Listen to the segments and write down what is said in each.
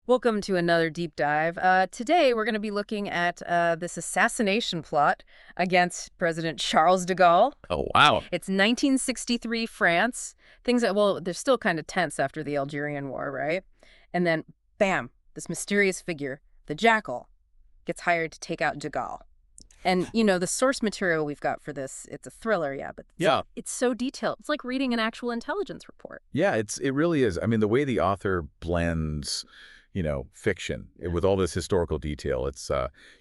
Welcome to another deep dive. Today we're going to be looking at this assassination plot against President Charles de Gaulle. Oh, wow. It's 1963 France. They're still kind of tense after the Algerian War, right? And then, bam, this mysterious figure, the Jackal, gets hired to take out de Gaulle. And, the source material we've got for this, it's a thriller, but it's so detailed. It's like reading an actual intelligence report. Yeah, it really is. I mean, the way the author blends fiction with all this historical detail,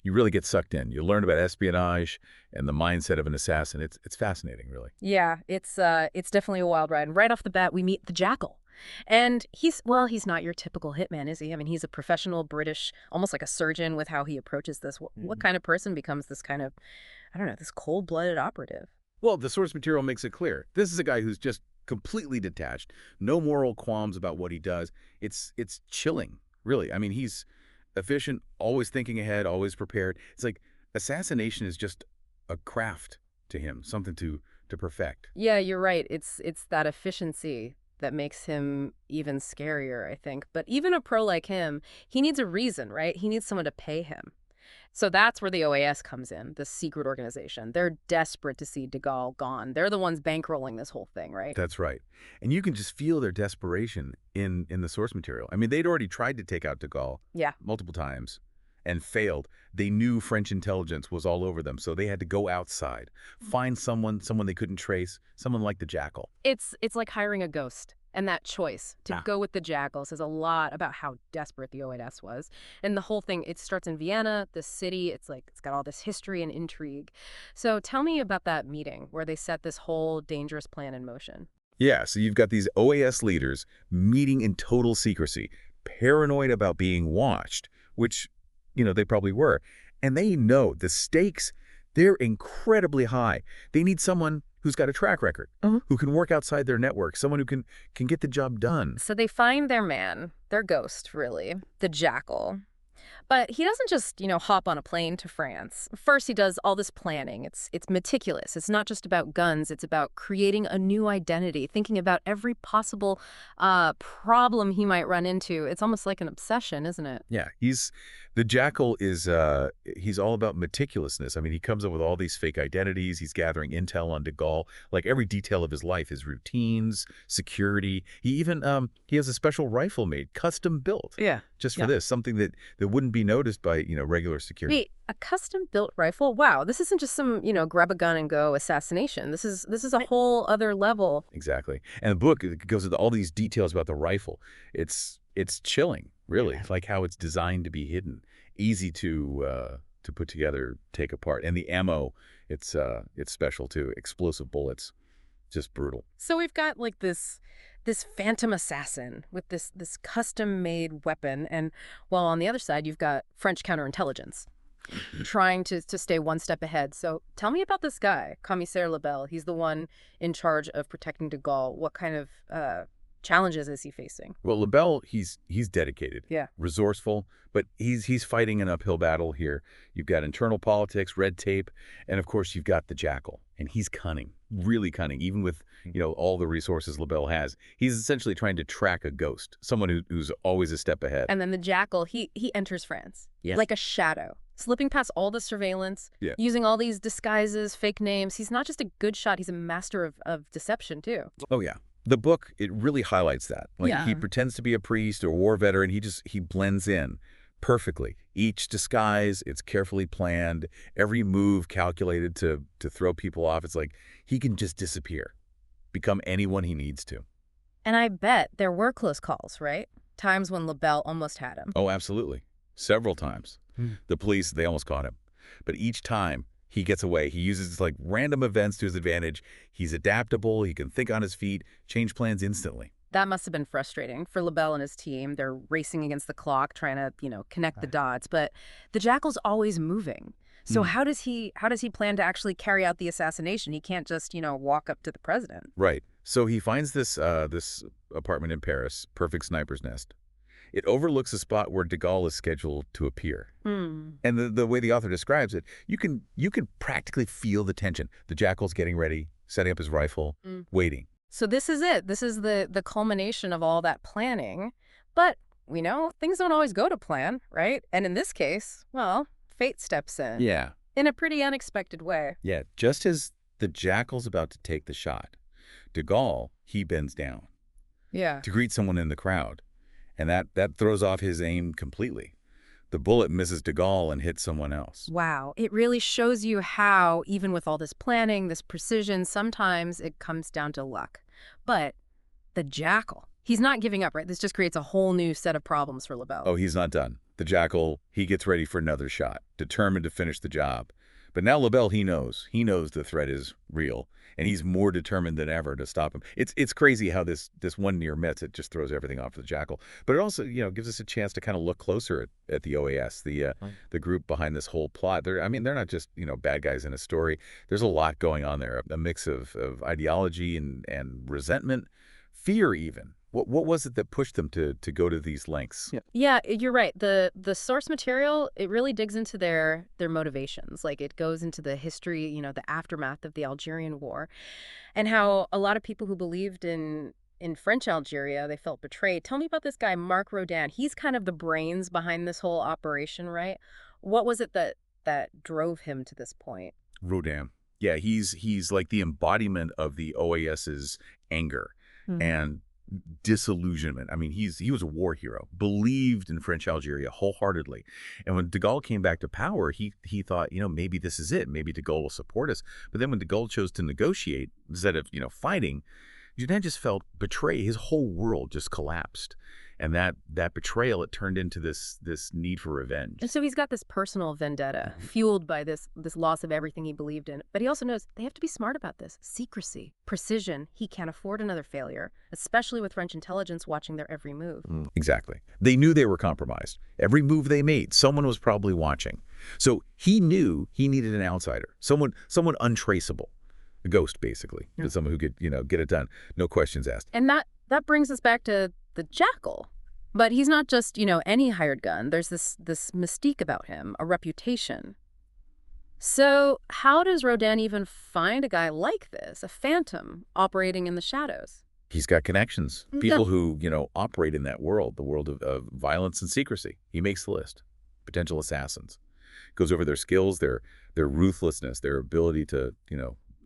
you really get sucked in. You learn about espionage and the mindset of an assassin. It's fascinating, really. Yeah, it's definitely a wild ride. And right off the bat, we meet the Jackal. And he's not your typical hitman, is he? I mean, he's a professional British, almost like a surgeon with how he approaches this. What kind of person becomes this kind of, I don't know, this cold-blooded operative? Well, the source material makes it clear. This is a guy who's just completely detached. No moral qualms about what he does. It's chilling. Really. I mean, he's efficient, always thinking ahead, always prepared. It's like assassination is just a craft to him, something to perfect. Yeah, you're right. It's that efficiency that makes him even scarier, I think. But even a pro like him, he needs a reason, right? He needs someone to pay him. So that's where the OAS comes in, the secret organization. They're desperate to see de Gaulle gone. They're the ones bankrolling this whole thing, right? That's right. And you can just feel their desperation in the source material. I mean, they'd already tried to take out de Gaulle multiple times and failed. They knew French intelligence was all over them, so they had to go outside, find someone they couldn't trace, someone like the Jackal. It's like hiring a ghost. And that choice to go with the Jackal says a lot about how desperate the OAS was. And the whole thing, it starts in Vienna, the city. It's got all this history and intrigue. So tell me about that meeting where they set this whole dangerous plan in motion. Yeah, so you've got these OAS leaders meeting in total secrecy, paranoid about being watched, which, they probably were. And they know the stakes, they're incredibly high. They need someone who's got a track record, who can work outside their network, someone who can get the job done. So they find their man, their ghost, really, the Jackal. But he doesn't just, hop on a plane to France. First, he does all this planning. It's meticulous. It's not just about guns. It's about creating a new identity, thinking about every possible problem he might run into. It's almost like an obsession, isn't it? Yeah, the Jackal is, he's all about meticulousness. I mean, he comes up with all these fake identities. He's gathering intel on de Gaulle, like every detail of his life, his routines, security. He even, he has a special rifle made, custom built. Yeah. Just for this, something that wouldn't be noticed by, regular security. Wait, a custom-built rifle? Wow, this isn't just some, grab a gun and go assassination. This is a whole other level. Exactly. And the book goes into all these details about the rifle. It's chilling, really, like how it's designed to be hidden, easy to put together, take apart. And the ammo, it's special too. Explosive bullets, just brutal. So we've got like this phantom assassin with this custom-made weapon, and while on the other side you've got French counterintelligence trying to stay one step ahead. So tell me about this guy, Commissaire Lebel. He's the one in charge of protecting de Gaulle. What kind of challenges is he facing? Well, Lebel, he's dedicated, resourceful, but he's fighting an uphill battle here. You've got internal politics, red tape, and of course you've got the Jackal, and he's cunning, really cunning, even with all the resources Lebel has. He's essentially trying to track a ghost, someone who's always a step ahead. And then the Jackal, he enters France like a shadow, slipping past all the surveillance, using all these disguises, fake names. He's not just a good shot, he's a master of deception too. Oh yeah. The book, it really highlights that. He pretends to be a priest or war veteran. He blends in perfectly. Each disguise, it's carefully planned. Every move calculated to throw people off. It's like he can just disappear, become anyone he needs to. And I bet there were close calls, right? Times when Lebel almost had him. Oh, absolutely. Several times. The police, they almost caught him. But each time, he gets away. He uses random events to his advantage. He's adaptable. He can think on his feet, change plans instantly. That must have been frustrating for Lebel and his team. They're racing against the clock, trying to, connect the dots. But the Jackal's always moving. So how does he plan to actually carry out the assassination? He can't just, walk up to the president. Right. So he finds this apartment in Paris, perfect sniper's nest. It overlooks a spot where de Gaulle is scheduled to appear. And the way the author describes it, you can practically feel the tension. The Jackal's getting ready, setting up his rifle, waiting. So this is it. This is the culmination of all that planning. But we know things don't always go to plan, right? And in this case, well, fate steps in. Yeah. In a pretty unexpected way. Yeah, just as the Jackal's about to take the shot, de Gaulle, he bends down Yeah. to greet someone in the crowd, and that throws off his aim completely. The bullet misses de Gaulle and hits someone else. Wow. It really shows you how, even with all this planning, this precision, sometimes it comes down to luck. But the Jackal, he's not giving up, right? This just creates a whole new set of problems for LaBelle. Oh, he's not done. The Jackal, he gets ready for another shot, determined to finish the job. But now LaBelle, he knows the threat is real, and he's more determined than ever to stop him. It's crazy how this one near miss, it just throws everything off the Jackal. But it also, gives us a chance to kind of look closer at the OAS, the group behind this whole plot. They're not just, bad guys in a story. There's a lot going on there, a mix of ideology and resentment, fear even. What was it that pushed them to go to these lengths? Yeah, you're right. The source material, it really digs into their motivations. Like, it goes into the history, the aftermath of the Algerian War, and how a lot of people who believed in French Algeria, they felt betrayed. Tell me about this guy, Marc Rodin. He's kind of the brains behind this whole operation, right? What was it that drove him to this point? Rodin. Yeah, he's like the embodiment of the OAS's anger and disillusionment. I mean, he was a war hero, believed in French Algeria wholeheartedly. And when de Gaulle came back to power, he thought, maybe this is it. Maybe de Gaulle will support us. But then when de Gaulle chose to negotiate instead of, fighting, Jourdain just felt betrayed. His whole world just collapsed. And that betrayal, it turned into this need for revenge. And so he's got this personal vendetta fueled by this loss of everything he believed in. But he also knows they have to be smart about this. Secrecy, precision. He can't afford another failure, especially with French intelligence watching their every move. Exactly. They knew they were compromised. Every move they made, someone was probably watching. So he knew he needed an outsider, someone untraceable. A ghost, basically. Someone who could, get it done. No questions asked. And that brings us back to the Jackal. But he's not just, any hired gun. There's this mystique about him, a reputation. So how does Rodin even find a guy like this, a phantom operating in the shadows? He's got connections. People who, operate in that world, the world of violence and secrecy. He makes the list. Potential assassins. Goes over their skills, their ruthlessness, their ability to,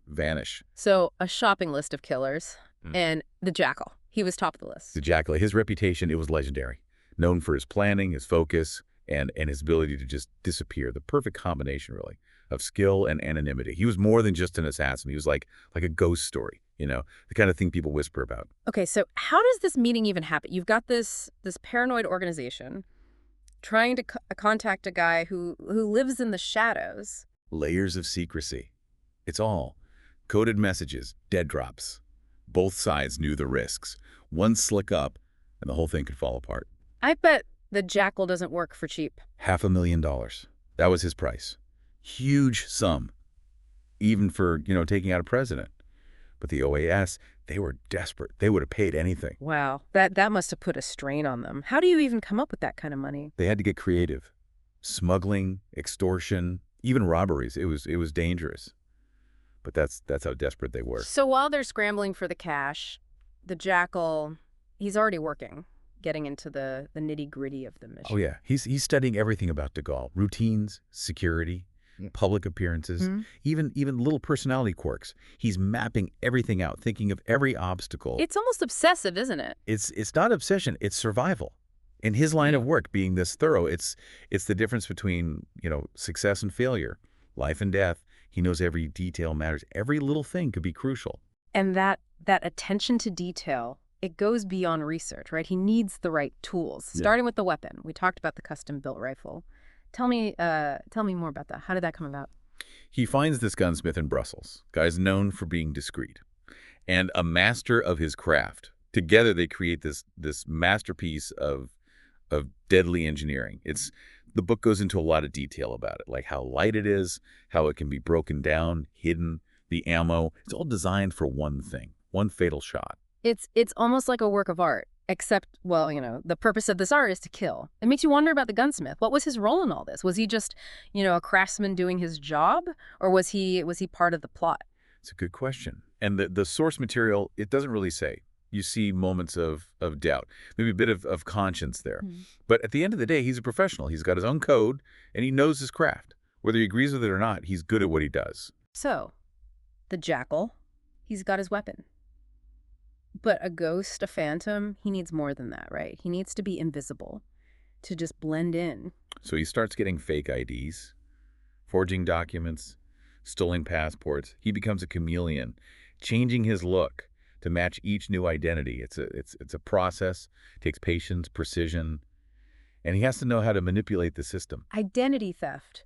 vanish. So a shopping list of killers and the Jackal. He was top of the list. The Jackal, his reputation, it was legendary. Known for his planning, his focus, and his ability to just disappear. The perfect combination, really, of skill and anonymity. He was more than just an assassin. He was like a ghost story, the kind of thing people whisper about. Okay, so how does this meeting even happen? You've got this paranoid organization trying to contact a guy who lives in the shadows. Layers of secrecy. It's all coded messages, dead drops. Both sides knew the risks. One slick up, and the whole thing could fall apart. I bet the Jackal doesn't work for cheap. $500,000. That was his price. Huge sum, even for, taking out a president. But the OAS, they were desperate. They would have paid anything. Wow, that must have put a strain on them. How do you even come up with that kind of money? They had to get creative. Smuggling, extortion, even robberies. It was dangerous. But that's how desperate they were. So while they're scrambling for the cash, the Jackal, he's already working, getting into the nitty-gritty of the mission. Oh, yeah. He's studying everything about de Gaulle. Routines, security, public appearances, even little personality quirks. He's mapping everything out, thinking of every obstacle. It's almost obsessive, isn't it? It's not obsession. It's survival. In his line of work, being this thorough, it's the difference between, success and failure, life and death. He knows every detail matters. Every little thing could be crucial. And that attention to detail, it goes beyond research, right? He needs the right tools, starting with the weapon. We talked about the custom-built rifle. Tell me more about that. How did that come about? He finds this gunsmith in Brussels, guy's known for being discreet, and a master of his craft. Together, they create this masterpiece of deadly engineering. The book goes into a lot of detail about it, like how light it is, how it can be broken down, hidden, the ammo. It's all designed for one thing, one fatal shot. It's almost like a work of art, except, well, the purpose of this art is to kill. It makes you wonder about the gunsmith. What was his role in all this? Was he just, a craftsman doing his job, or was he part of the plot? It's a good question. And the source material, it doesn't really say. You see moments of doubt, maybe a bit of conscience there. But at the end of the day, he's a professional. He's got his own code, and he knows his craft. Whether he agrees with it or not, he's good at what he does. So, the Jackal, he's got his weapon. But a ghost, a phantom, he needs more than that, right? He needs to be invisible, to just blend in. So he starts getting fake IDs, forging documents, stolen passports. He becomes a chameleon, changing his look to match each new identity. It's a process. It takes patience, precision, and he has to know how to manipulate the system. Identity theft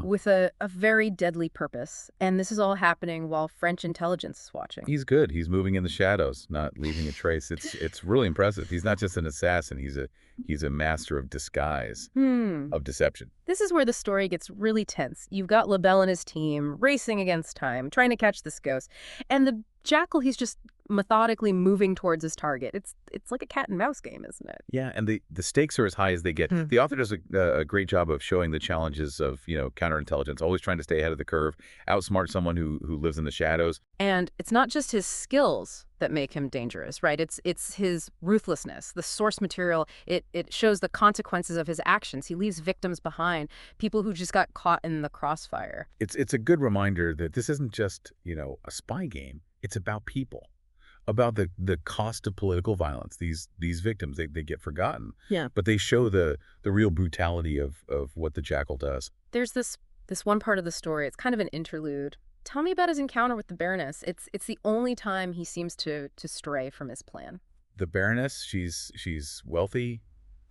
with a very deadly purpose. And this is all happening while French intelligence is watching. He's good. He's moving in the shadows, not leaving a trace. It's really impressive. He's not just an assassin. He's a master of disguise, of deception. This is where the story gets really tense. You've got Lebel and his team racing against time, trying to catch this ghost. And the Jackal, he's just methodically moving towards his target. It's like a cat and mouse game, isn't it? Yeah, and the stakes are as high as they get. The author does a great job of showing the challenges of, counterintelligence, always trying to stay ahead of the curve, outsmart someone who lives in the shadows. And it's not just his skills that make him dangerous, right? It's his ruthlessness. The source material, it shows the consequences of his actions. He leaves victims behind, people who just got caught in the crossfire. It's a good reminder that this isn't just, a spy game. It's about people, about the cost of political violence. These victims, they get forgotten. Yeah. But they show the real brutality of what the Jackal does. There's this one part of the story. It's kind of an interlude. Tell me about his encounter with the Baroness. It's the only time he seems to stray from his plan. The Baroness, she's wealthy,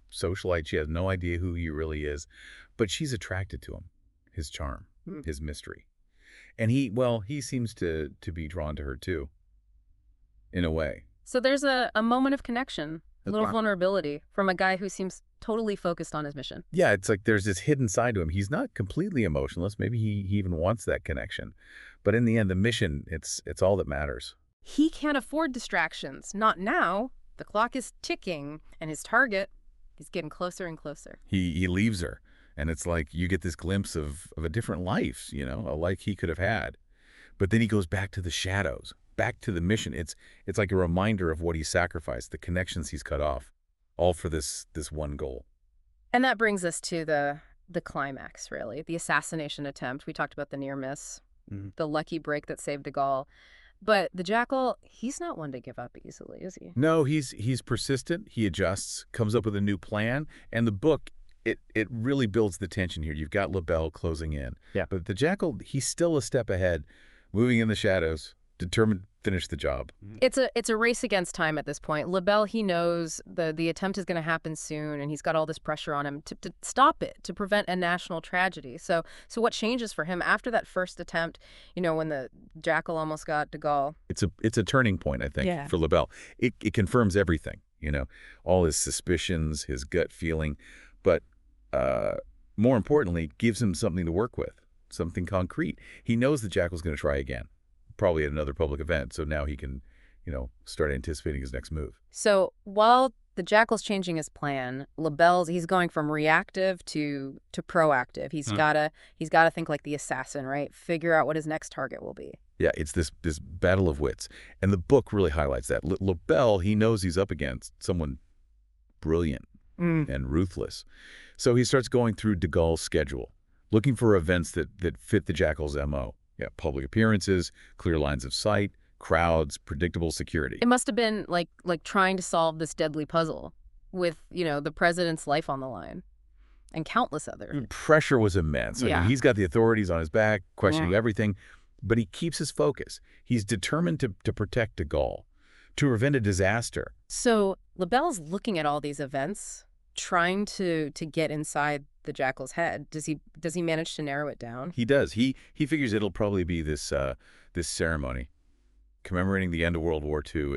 socialite. She has no idea who he really is, but she's attracted to him, his charm, his mystery. And he seems to be drawn to her too, in a way. So there's a moment of connection, a little vulnerability from a guy who seems totally focused on his mission. Yeah, it's like there's this hidden side to him. He's not completely emotionless. Maybe he even wants that connection. But in the end, the mission, it's all that matters. He can't afford distractions. Not now. The clock is ticking, and his target is getting closer and closer. He leaves her. And it's like you get this glimpse of a different life, a life he could have had. But then he goes back to the shadows, back to the mission. It's like a reminder of what he sacrificed, the connections he's cut off, all for this one goal. And that brings us to the climax, really, the assassination attempt. We talked about the near miss, the lucky break that saved de Gaulle. But the Jackal, he's not one to give up easily, is he? No, he's persistent. He adjusts, comes up with a new plan. And the book, it really builds the tension here. You've got Lebel closing in. Yeah. But the Jackal, he's still a step ahead, moving in the shadows, determined to finish the job. It's a race against time at this point. Lebel, he knows the attempt is going to happen soon, and he's got all this pressure on him to stop it, to prevent a national tragedy. So what changes for him after that first attempt, when the Jackal almost got de Gaulle? It's a turning point, I think, for Lebel. It confirms everything, all his suspicions, his gut feeling. But more importantly, gives him something to work with, something concrete. He knows the Jackal's going to try again, probably at another public event. So now he can, start anticipating his next move. So while the Jackal's changing his plan, he's going from reactive to proactive. He's gotta think like the assassin, right? Figure out what his next target will be. Yeah, it's this battle of wits, and the book really highlights that. Lebel, he knows he's up against someone brilliant and ruthless. So he starts going through de Gaulle's schedule, looking for events that fit the Jackal's MO. Yeah, public appearances, clear lines of sight, crowds, predictable security. It must have been like trying to solve this deadly puzzle with, the president's life on the line and countless others. Pressure was immense. I mean, he's got the authorities on his back, questioning everything, but he keeps his focus. He's determined to protect de Gaulle, to prevent a disaster. So Lebel's looking at all these events, trying to get inside the Jackal's head. Does he manage to narrow it down? He does. He figures it'll probably be this ceremony commemorating the end of World War II.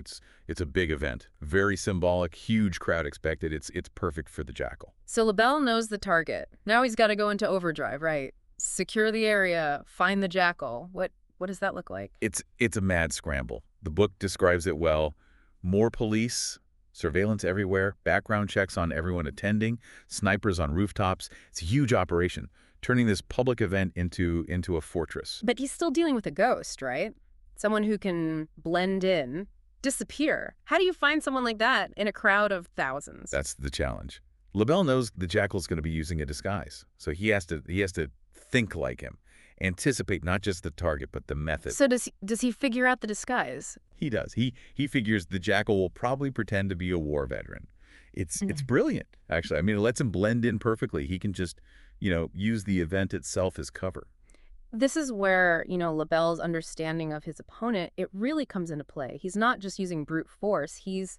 It's a big event, very symbolic, huge crowd expected. It's perfect for the Jackal. So Lebel knows the target. Now he's got to go into overdrive, right? Secure the area, find the Jackal. What does that look like? It's a mad scramble. The book describes it well. More police, surveillance everywhere, background checks on everyone attending, snipers on rooftops. It's a huge operation, turning this public event into a fortress. But he's still dealing with a ghost, right? Someone who can blend in disappear. How do you find someone like that in a crowd of thousands? That's the challenge. Lebel knows the Jackal's going to be using a disguise, so he has to think like him, anticipate not just the target but the method. So does he figure out the disguise? He does. He figures the Jackal will probably pretend to be a war veteran. It's brilliant, actually. I mean, it lets him blend in perfectly. He can just, use the event itself as cover. This is where, Lebel's understanding of his opponent, it really comes into play. He's not just using brute force. He's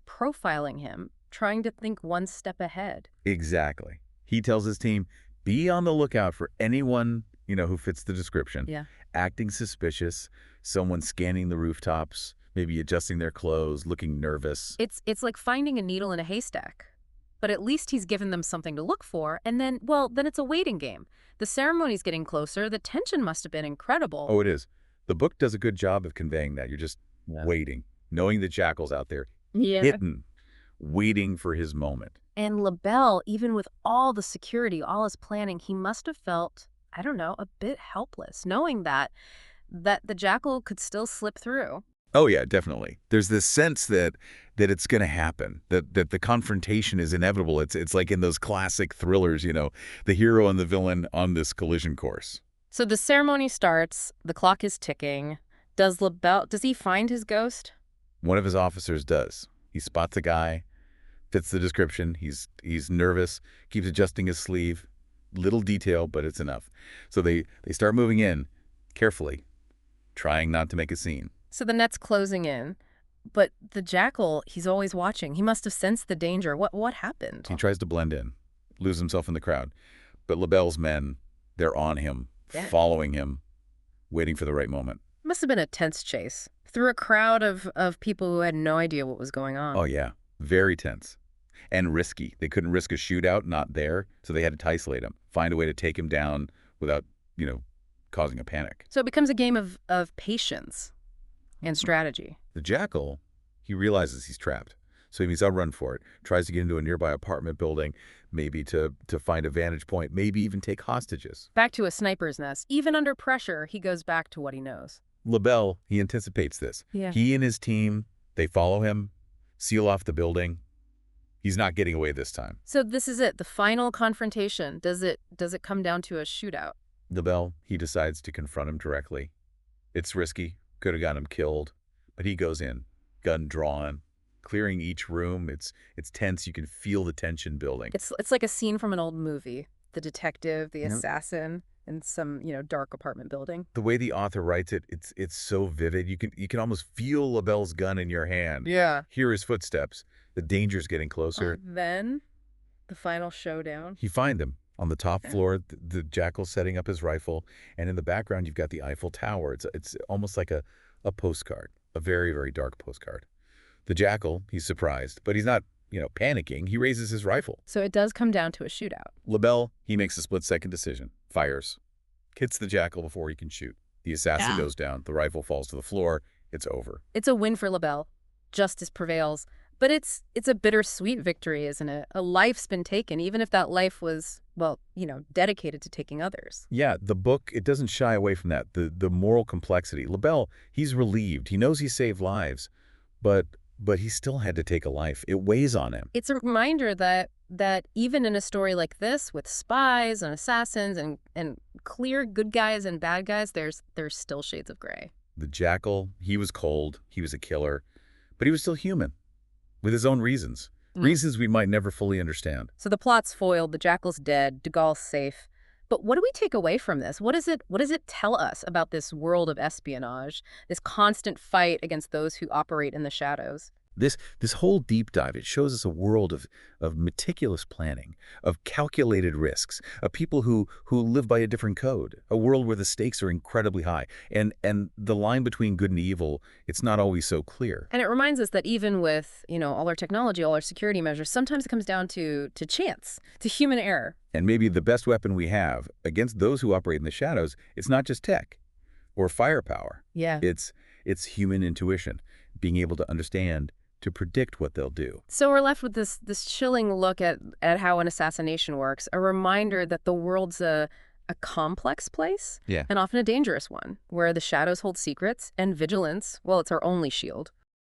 profiling him, trying to think one step ahead. Exactly. He tells his team, be on the lookout for anyone, who fits the description. Yeah. Acting suspicious, someone scanning the rooftops, maybe adjusting their clothes, looking nervous. It's like finding a needle in a haystack. But at least he's given them something to look for, and then it's a waiting game. The ceremony's getting closer. The tension must have been incredible. Oh, it is. The book does a good job of conveying that. You're just waiting, knowing the Jackal's out there, hidden, waiting for his moment. And Lebel, even with all the security, all his planning, he must have felt, I don't know, a bit helpless, knowing that the Jackal could still slip through. Oh, yeah, definitely. There's this sense that it's going to happen, that the confrontation is inevitable. It's like in those classic thrillers, the hero and the villain on this collision course. So the ceremony starts, the clock is ticking. Does he find his ghost? One of his officers does. He spots a guy, fits the description. He's nervous, keeps adjusting his sleeve. Little detail, but it's enough. So they start moving in carefully, trying not to make a scene. So the net's closing in, but the Jackal, he's always watching. He must have sensed the danger. What happened? He tries to blend in, lose himself in the crowd. But Lebel's men, they're on him, following him, waiting for the right moment. Must have been a tense chase through a crowd of people who had no idea what was going on. Oh, yeah. Very tense. And risky. They couldn't risk a shootout, not there, so they had to isolate him, find a way to take him down without, causing a panic. So it becomes a game of patience and strategy. The Jackal, he realizes he's trapped. So he's on run for it, tries to get into a nearby apartment building, maybe to find a vantage point, maybe even take hostages. Back to a sniper's nest. Even under pressure, he goes back to what he knows. Lebel, he anticipates this. Yeah. He and his team, they follow him, seal off the building. He's not getting away this time. So this is it, the final confrontation. Does it come down to a shootout? Lebel, he decides to confront him directly. It's risky. Could have gotten him killed, but he goes in, gun drawn, clearing each room. It's tense. You can feel the tension building. It's like a scene from an old movie. The detective, the assassin, in some dark apartment building. The way the author writes it, it's so vivid. You can almost feel Lebel's gun in your hand. Yeah. Hear his footsteps. The danger's getting closer. Then, the final showdown. You find him on the top floor. The Jackal setting up his rifle, and in the background you've got the Eiffel Tower. It's almost like a postcard, a very, very dark postcard. The Jackal, he's surprised, but he's not, panicking. He raises his rifle. So it does come down to a shootout. Lebel, he makes a split-second decision, fires, hits the Jackal before he can shoot. The assassin goes down. The rifle falls to the floor. It's over. It's a win for Lebel. Justice prevails. But it's a bittersweet victory, isn't it? A life's been taken, even if that life was, dedicated to taking others. Yeah, the book, it doesn't shy away from that. The moral complexity. Lebel, he's relieved. He knows he saved lives, but he still had to take a life. It weighs on him. It's a reminder that even in a story like this, with spies and assassins and clear good guys and bad guys, there's still shades of gray. The Jackal, he was cold. He was a killer, but he was still human. With his own reasons. Reasons we might never fully understand. So the plot's foiled, the Jackal's dead, de Gaulle's safe. But what do we take away from this? What does it tell us about this world of espionage, this constant fight against those who operate in the shadows? This whole deep dive, it shows us a world of meticulous planning, of calculated risks, of people who live by a different code, a world where the stakes are incredibly high. And the line between good and evil, it's not always so clear. And it reminds us that even with, all our technology, all our security measures, sometimes it comes down to chance, to human error. And maybe the best weapon we have against those who operate in the shadows, it's not just tech or firepower. Yeah. It's human intuition, being able to understand, to predict what they'll do. So we're left with this chilling look at how an assassination works, a reminder that the world's a complex place, Yeah. and often a dangerous one, where the shadows hold secrets, and vigilance, well, it's our only shield.